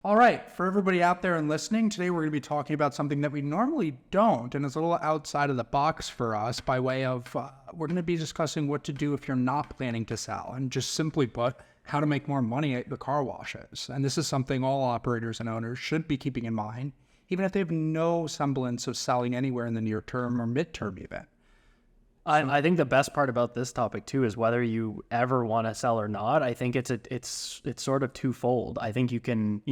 All right, for everybody out there and listening, today we're going to be talking about something that we normally don't, and it's a little outside of the box for us by way of, we're going to be discussing what to do if you're not planning to sell, and just simply put, how to make more money at the car washes. And this is something all operators and owners should be keeping in mind, even if they have no semblance of selling anywhere in the near term or midterm even. I think the best part about this topic too is whether you ever want to sell or not. I think it's sort of twofold. I think you can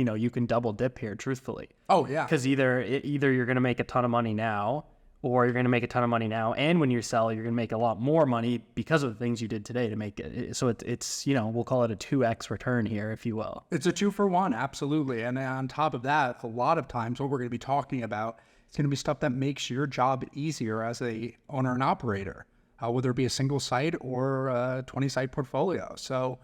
double dip here, truthfully. Oh yeah, Because either you're going to make a ton of money now, or you're going to make a ton of money now, and when you sell, you're going to make a lot more money because of the things you did today to make it. So it's we'll call it a 2x return here, if you will. it's a 2-for-1, absolutely. And on top of that, a lot of times what we're going to be talking about, it's going to be stuff that makes your job easier as a owner and operator, whether it be a single site or a 20-site portfolio. So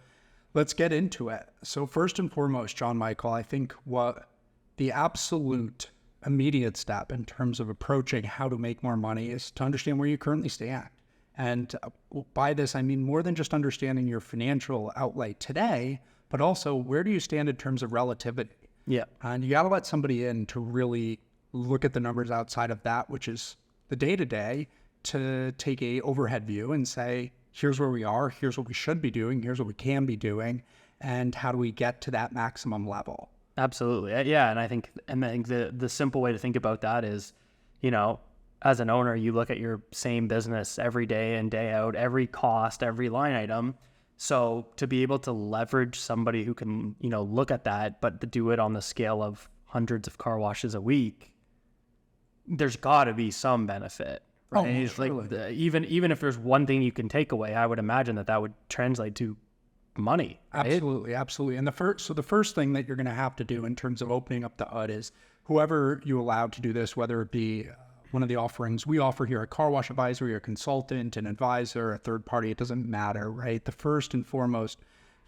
let's get into it. So first and foremost, John-Michael, I think what the absolute immediate step in terms of approaching how to make more money is to understand where you currently stand. And by this, I mean more than just understanding your financial outlay today, but also where do you stand in terms of relativity? Yeah. And you got to let somebody in to really look at the numbers outside of that, which is the day-to-day, to take a overhead view and say, here's where we are, here's what we should be doing, here's what we can be doing, and how do we get to that maximum level? Absolutely. Yeah. And I think the simple way to think about that is, as an owner, you look at your same business every day and day out, every cost, every line item. So to be able to leverage somebody who can, look at that, but to do it on the scale of hundreds of car washes a week, there's got to be some benefit, right? Surely. Even if there's one thing you can take away, I would imagine that would translate to money. Right? Absolutely. And the first thing that you're going to have to do in terms of opening up the HUD is whoever you allow to do this, whether it be one of the offerings we offer here at Car Wash Advisory, a consultant, an advisor, a third party, it doesn't matter, right? The first and foremost,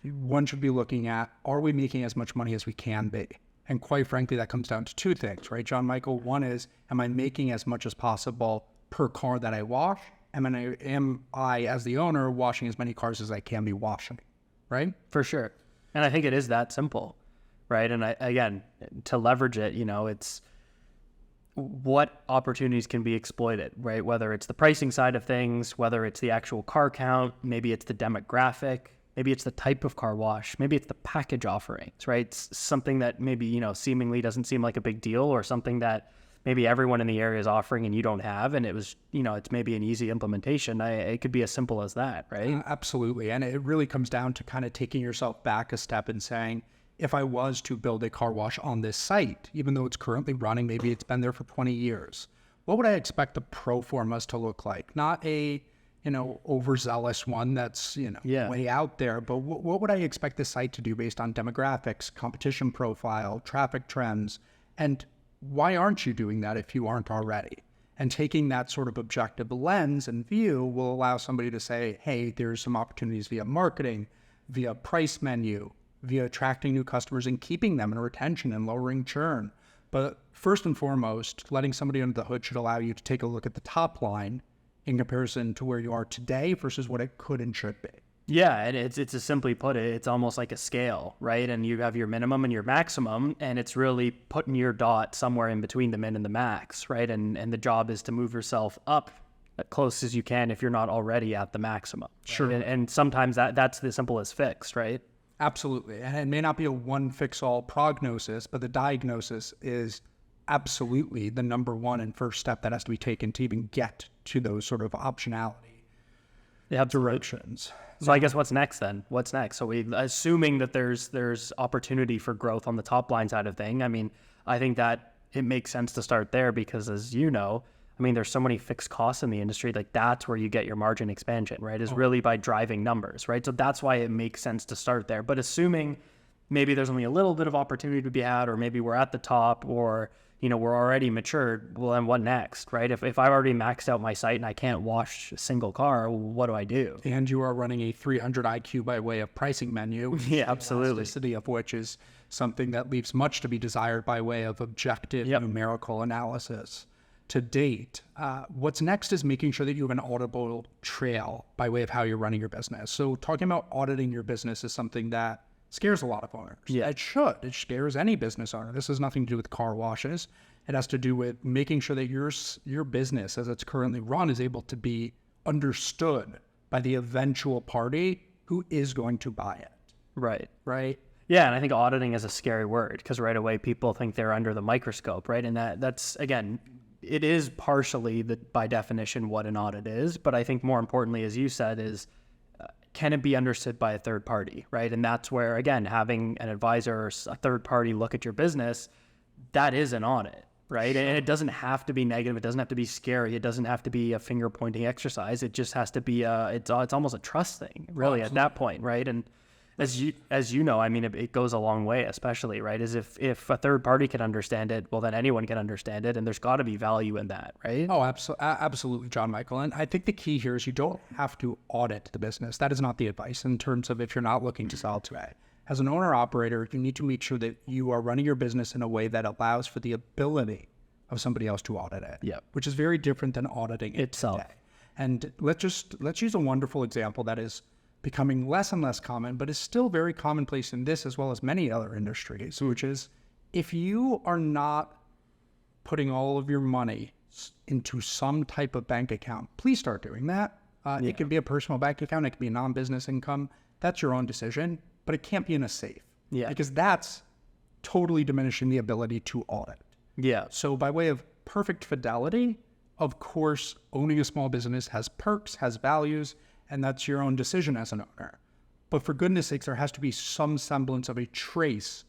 one should be looking at, are we making as much money as we can be? And quite frankly, that comes down to two things, right, John-Michael? One is, am I making as much as possible per car that I wash? Am I, as the owner, washing as many cars as I can be washing, right? For sure. And I think it is that simple, right? And again, to leverage it, it's what opportunities can be exploited, right? Whether it's the pricing side of things, whether it's the actual car count, maybe it's the demographic, maybe it's the type of car wash, maybe it's the package offerings, right? It's something that maybe, seemingly doesn't seem like a big deal, or something that maybe everyone in the area is offering and you don't have, and it was, it's maybe an easy implementation. It could be as simple as that, right? Absolutely. And it really comes down to kind of taking yourself back a step and saying, if I was to build a car wash on this site, even though it's currently running, maybe it's been there for 20 years, what would I expect the pro formas to look like? Not a overzealous one that's, way out there. But what would I expect the site to do based on demographics, competition profile, traffic trends? And why aren't you doing that if you aren't already? And taking that sort of objective lens and view will allow somebody to say, hey, there's some opportunities via marketing, via price menu, via attracting new customers and keeping them in retention and lowering churn. But first and foremost, letting somebody under the hood should allow you to take a look at the top line in comparison to where you are today versus what it could and should be. Yeah, and it's to simply put it, it's almost like a scale, right? And you have your minimum and your maximum, and it's really putting your dot somewhere in between the min and the max, right? And the job is to move yourself up as close as you can if you're not already at the maximum. Sure. Right? And sometimes that's the simplest fix, right? Absolutely. And it may not be a one-fix-all prognosis, but the diagnosis is absolutely the number one and first step that has to be taken to even get to those sort of optionality directions. So I guess what's next then? What's next? So assuming that there's opportunity for growth on the top line side of thing, I mean, I think that it makes sense to start there because, as you know, I mean, there's so many fixed costs in the industry, like that's where you get your margin expansion, right? Is really by driving numbers, right? So that's why it makes sense to start there. But assuming maybe there's only a little bit of opportunity to be had, or maybe we're at the top, or, we're already matured, well, then what next, right? If I've already maxed out my site and I can't wash a single car, what do I do? And you are running a 300 IQ by way of pricing menu. Yeah, absolutely. Elasticity of which is something that leaves much to be desired by way of objective numerical analysis. To date, what's next is making sure that you have an auditable trail by way of how you're running your business. So talking about auditing your business is something that scares a lot of owners. Yeah. It should. It scares any business owner. This has nothing to do with car washes. It has to do with making sure that your business, as it's currently run, is able to be understood by the eventual party who is going to buy it. Right. Right? Yeah, and I think auditing is a scary word because right away people think they're under the microscope, right? And that's again, it is partially by definition what an audit is, but I think more importantly, as you said, is can it be understood by a third party, right? And that's where, again, having an advisor or a third party look at your business, that is an audit, right? Sure. And it doesn't have to be negative. It doesn't have to be scary. It doesn't have to be a finger pointing exercise. It just has to be it's almost a trust thing, really, at that point, right? And as you know, I mean, it goes a long way, especially, right? Is if a third party can understand it, well, then anyone can understand it, and there's got to be value in that, right? Oh, absolutely, John-Michael. And I think the key here is you don't have to audit the business. That is not the advice in terms of if you're not looking to sell today. As an owner-operator, you need to make sure that you are running your business in a way that allows for the ability of somebody else to audit it, which is very different than auditing it itself. Today. And let's use a wonderful example that is becoming less and less common, but is still very commonplace in this as well as many other industries, which is if you are not putting all of your money into some type of bank account, please start doing that. It can be a personal bank account. It can be a non-business income. That's your own decision, but it can't be in a safe because that's totally diminishing the ability to audit. Yeah. So by way of perfect fidelity, of course, owning a small business has perks, has values, and that's your own decision as an owner. But for goodness sakes, there has to be some semblance of a trace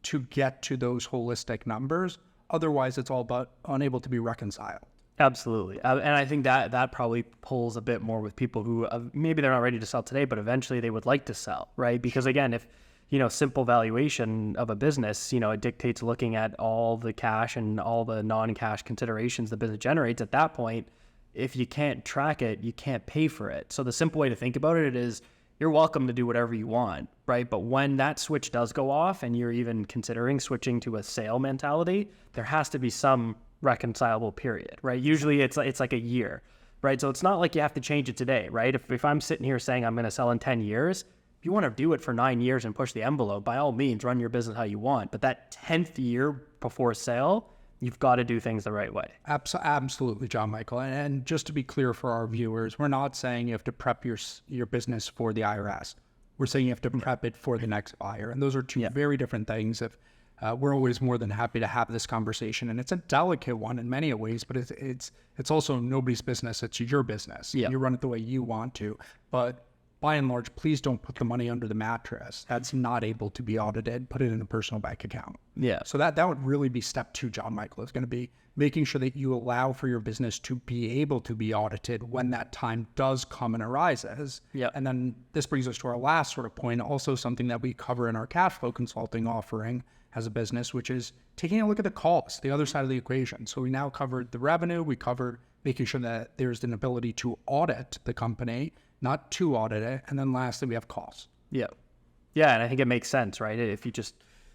to get to those holistic numbers. Otherwise, it's all but unable to be reconciled. Absolutely. And I think that probably pulls a bit more with people who maybe they're not ready to sell today, but eventually they would like to sell, right? Because again, if, simple valuation of a business, it dictates looking at all the cash and all the non-cash considerations the business generates at that point. If you can't track it, you can't pay for it. So the simple way to think about it is you're welcome to do whatever you want, right? But when that switch does go off and you're even considering switching to a sale mentality, there has to be some reconcilable period, right? Usually it's like a year, right? So it's not like you have to change it today, right? If I'm sitting here saying I'm going to sell in 10 years, if you want to do it for 9 years and push the envelope, by all means, run your business how you want. But that 10th year before sale, you've got to do things the right way. Absolutely, John-Michael. And just to be clear for our viewers, we're not saying you have to prep your business for the IRS. We're saying you have to prep it for the next buyer. And those are two very different things. We're always more than happy to have this conversation. And it's a delicate one in many ways, but it's also nobody's business. It's your business. You run it the way you want to. But by and large, please don't put the money under the mattress. That's not able to be audited. Put it in a personal bank account. Yeah. So that would really be step 2, John-Michael. It's going to be making sure that you allow for your business to be able to be audited when that time does come and arises. Yeah. And then this brings us to our last sort of point, also something that we cover in our cash flow consulting offering as a business, which is taking a look at the cost, the other side of the equation. So we now covered the revenue. We covered making sure that there's an ability to audit the company, not to audit it. And then lastly, we have costs. Yeah. Yeah. And I think it makes sense, right? If you just,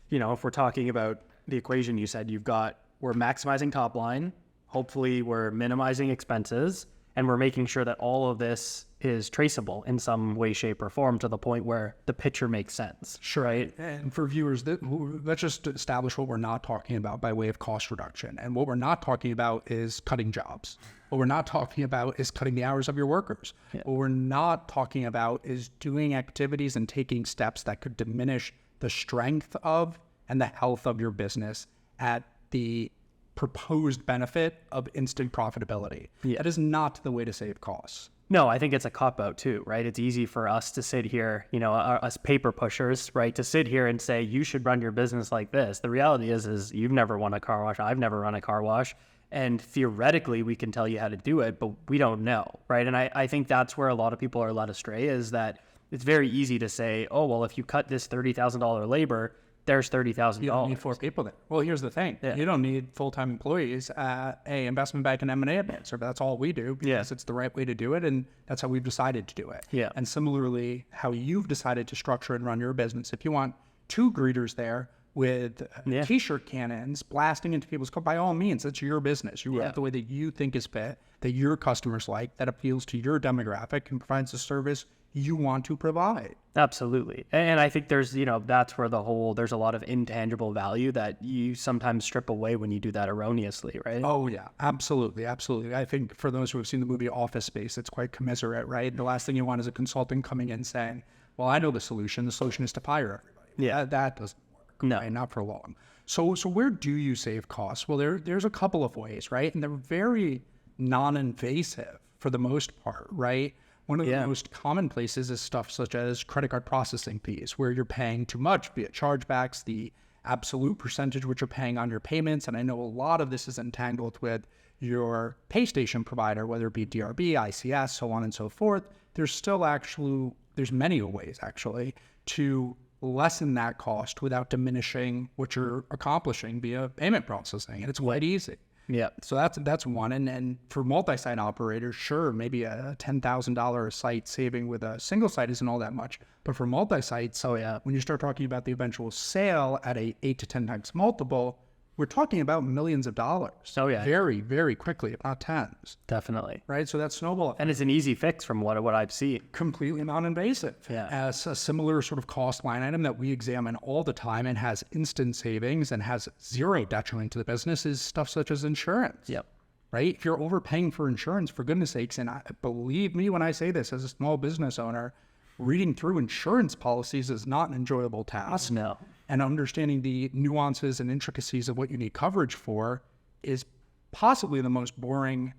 if we're talking about the equation you said, we're maximizing top line. Hopefully we're minimizing expenses and we're making sure that all of this is traceable in some way, shape or form to the point where the picture makes sense. Sure. Right. And for viewers, let's just establish what we're not talking about by way of cost reduction. And what we're not talking about is cutting jobs. What we're not talking about is cutting the hours of your workers. Yeah. What we're not talking about is doing activities and taking steps that could diminish the strength of and the health of your business at the proposed benefit of instant profitability. Yeah. That is not the way to save costs. No, I think it's a cop-out too, right? It's easy for us to sit here, us paper pushers, right, to sit here and say, you should run your business like this. The reality is you've never run a car wash. I've never run a car wash. And theoretically, we can tell you how to do it, but we don't know, right? And I think that's where a lot of people are led astray, is that it's very easy to say, oh, well, if you cut this $30,000 labor, there's $30,000. You don't need 4 people there. Well, here's the thing. Yeah. You don't need full-time employees at a investment bank and M&A advisor. That's all we do because it's the right way to do it, and that's how we've decided to do it. Yeah. And similarly, how you've decided to structure and run your business. If you want 2 greeters there with T-shirt cannons blasting into people's car, by all means, it's your business. You have the way that you think is fit, that your customers like, that appeals to your demographic and provides the service you want to provide. Absolutely. And I think there's, that's where there's a lot of intangible value that you sometimes strip away when you do that erroneously, right? Oh, yeah, absolutely. Absolutely. I think for those who have seen the movie Office Space, it's quite commiserate, right? The last thing you want is a consultant coming in saying, well, I know the solution. The solution is to fire everybody. Yeah. That doesn't work. No. Right? Not for long. So where do you save costs? Well, there's a couple of ways, right? And they're very non-invasive for the most part, right? One of the most common places is stuff such as credit card processing fees, where you're paying too much, be it chargebacks, the absolute percentage which you're paying on your payments. And I know a lot of this is entangled with your pay station provider, whether it be DRB, ICS, so on and so forth. There's many ways actually to lessen that cost without diminishing what you're accomplishing via payment processing. And it's quite easy. Yeah. So that's one. And for multi-site operators, sure, maybe a $10,000 a site saving with a single site isn't all that much. But for multi-sites, when you start talking about the eventual sale at a 8 to 10 times multiple, we're talking about millions of dollars. Oh, yeah. Very, very quickly, if not tens. Definitely. Right? So that's snowball. And it's an easy fix from what I've seen. Completely non-invasive. Yeah. As a similar sort of cost line item that we examine all the time and has instant savings and has zero detriment to the business is stuff such as insurance. Yep. Right? If you're overpaying for insurance, for goodness sakes, and believe me when I say this as a small business owner, reading through insurance policies is not an enjoyable task. No. And understanding the nuances and intricacies of what you need coverage for is possibly the most boring,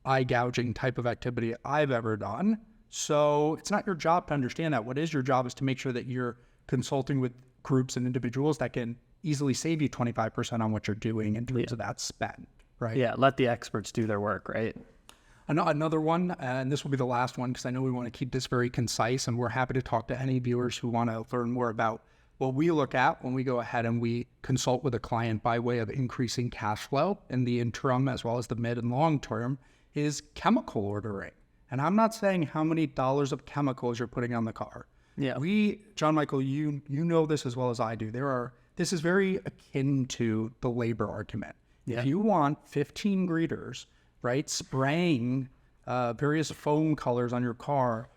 eye-gouging type of activity I've ever done. So it's not your job to understand that. What is your job is to make sure that you're consulting with groups and individuals that can easily save you 25% on what you're doing in terms of that spend, right? Yeah, let the experts do their work, right? Another one, and this will be the last one because I know we want to keep this very concise, and we're happy to talk to any viewers who want to learn more about what we look at when we go ahead and we consult with a client by way of increasing cash flow in the interim as well as the mid and long term is chemical ordering. And I'm not saying how many dollars of chemicals you're putting on the car. Yeah. John-Michael, you know this as well as I do. This is very akin to the labor argument. Yeah. If you want 15 greeters, right, spraying various foam colors on your car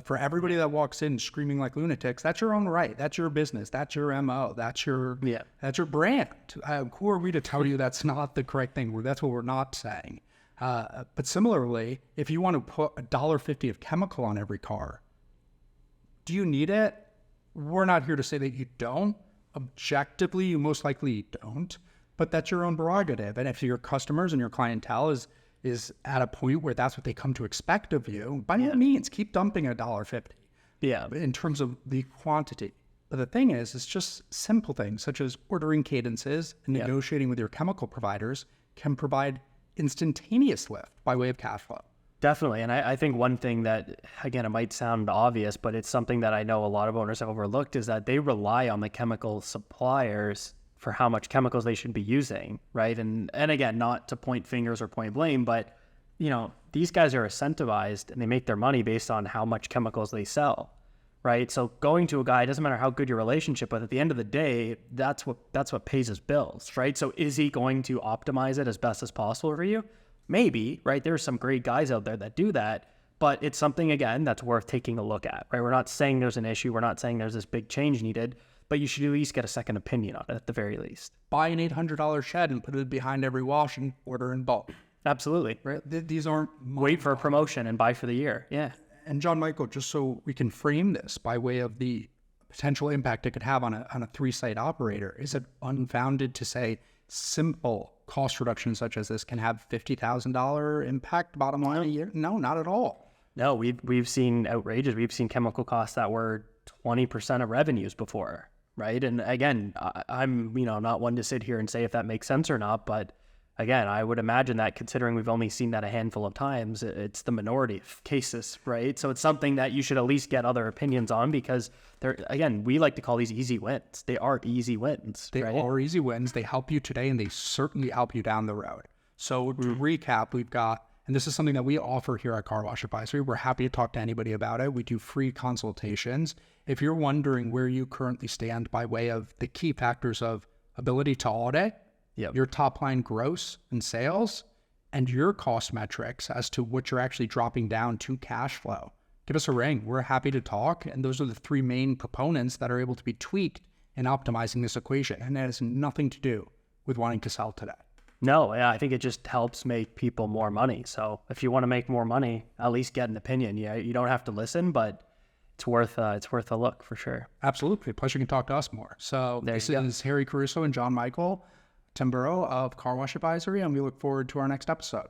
for everybody that walks in screaming like lunatics, that's your own right. That's your business. That's your MO. That's your brand. Who are we to tell you that's not the correct thing? That's what we're not saying. But similarly, if you want to put $1.50 of chemical on every car, do you need it? We're not here to say that you don't. Objectively, you most likely don't. But that's your own prerogative. And if your customers and your clientele is at a point where that's what they come to expect of you, by all means, keep dumping $1.50. Yeah. In terms of the quantity. But the thing is, it's just simple things such as ordering cadences and negotiating with your chemical providers can provide instantaneous lift by way of cash flow. Definitely. And I think one thing that, again, it might sound obvious, but it's something that I know a lot of owners have overlooked is that they rely on the chemical suppliers for how much chemicals they should be using, right? And again, not to point fingers or point blame, but these guys are incentivized and they make their money based on how much chemicals they sell, right? So going to a guy, doesn't matter how good your relationship, but at the end of the day, that's what pays his bills, right? So is he going to optimize it as best as possible for you? Maybe, right? There's some great guys out there that do that, but it's something, again, that's worth taking a look at, right? We're not saying there's an issue. We're not saying there's this big change needed, but you should at least get a second opinion on it at the very least. Buy an $800 shed and put it behind every wash and order in bulk. Absolutely. Right? These aren't... Wait for a promotion and buy for the year. Yeah. And John-Michael, just so we can frame this by way of the potential impact it could have on a 3-site operator, is it unfounded to say simple cost reductions such as this can have $50,000 impact bottom line a year? No, not at all. No, we've seen outrageous. We've seen chemical costs that were 20% of revenues before, right? And again, I'm not one to sit here and say if that makes sense or not, but again, I would imagine that considering we've only seen that a handful of times, it's the minority of cases, right? So it's something that you should at least get other opinions on because we like to call these easy wins. They are easy wins. They are easy wins. They help you today and they certainly help you down the road. So to recap, we've got, and this is something that we offer here at Car Wash Advisory. We're happy to talk to anybody about it. We do free consultations. If you're wondering where you currently stand by way of the key factors of ability to audit, your top line gross and sales, and your cost metrics as to what you're actually dropping down to cash flow, give us a ring. We're happy to talk. And those are the three main proponents that are able to be tweaked in optimizing this equation. And it has nothing to do with wanting to sell today. No, yeah, I think it just helps make people more money. So if you want to make more money, at least get an opinion. Yeah, you don't have to listen, but it's worth a look for sure. Absolutely. Plus you can talk to us more. So this is Harry Caruso and John-Michael Tamburro of Car Wash Advisory, and we look forward to our next episode.